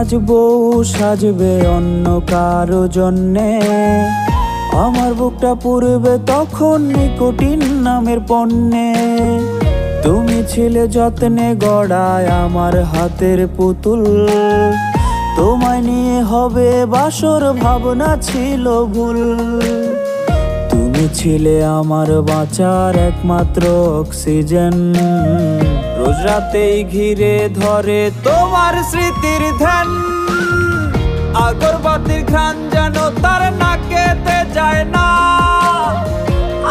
আজ বউ সাজবে অন্য কারো জন্যে, আমার বুকটা পুড়বে তখন নিকোটিন নামের পণ্যে। তুমি ছিলে যত্নে গড়ায় আমার হাতের পুতুল, তোমায় নিয়ে হবে বাসর ভাবনা ছিল ভুল। তুমি ছিলে আমার বাঁচার একমাত্র অক্সিজেন, রোজ রাতেই ঘিরে ধরে তোমার স্মৃতির ধ্যান। আগরবাতির ঘ্রাণ যেন তার নাকেতে যায় না,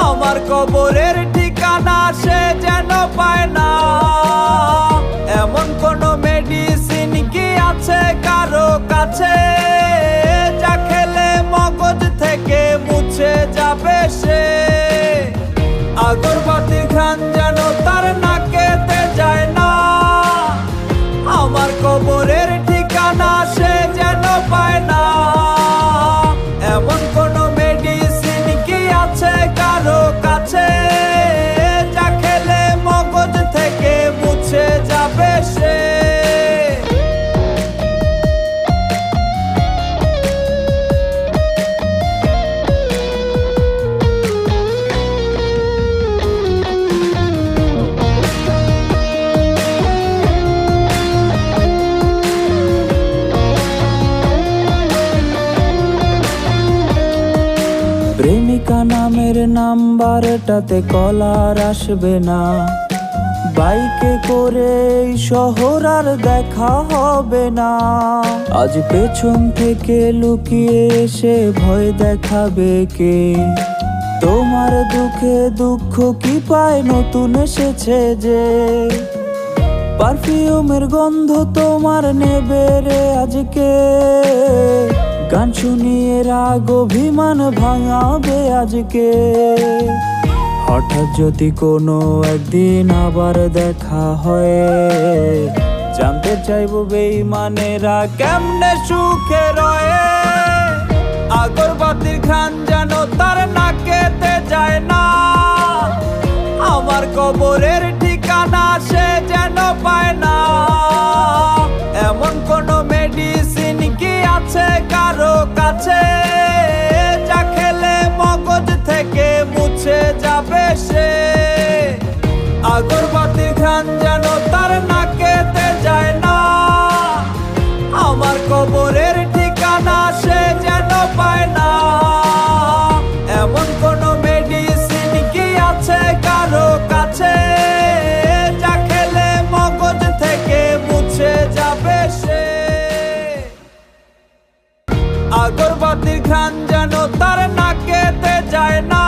আমার কবরের ঠিকানা সে যেন পায় না। এমন কোন মেডিসিন কি আছে কারো কাছে, যা খেলে মগজ থেকে মুছে যাবে সে। আগরবাতির ঘ্রাণ যেন তার নাকেতে যায় না, আমার কবরের ঠিকানা সে যেন পায় না। এমন কোন মেডিসিন কি আছে কারো কাছে, যা খেলে মগজ থেকে মুছে যাবে সে। প্রেমিকা নামের নাম্বারটাতে কলার আসবে না, বাইকে করে এই শহর আর দেখা হবে না। আজ পেছন থেকে লুকিয়ে এসে ভয় দেখাবে কে, তোমার দুঃখে দুঃখ কি পায় নতুন এসেছে যে। পারফিউমের গন্ধ তোমার নেবে রে আজকে, গান শুনিয়ে রাগ অভিমান ভাঙাবে আজকে। হঠাৎ যদি কোনো একদিন আবার দেখা হয়, জানতে চাইবো বেঈমানেরা কেমনে সুখে রয়ে। আগরবাতির ঘ্রাণ যেন তার নাকেতে যায় না, আমার কবরের ঠিকানা সে যেন পায় না। এমন কোন মেডিসিন কি আছে কারো কাছে, যা খেলে মগজ থেকে মুছে যাবে সে। আগরবাতির ঘ্রাণ যেন তার নাকেতে যায় না, আমার কবরের ঠিকানা সে যেন পায় না। এমন কোন মেডিসিন কি আছে কারো কাছে, যা খেলে মগজ থেকে মুছে যাবে সে। আগরবাতির ঘ্রাণ যেন তার নাকেতে যায় না,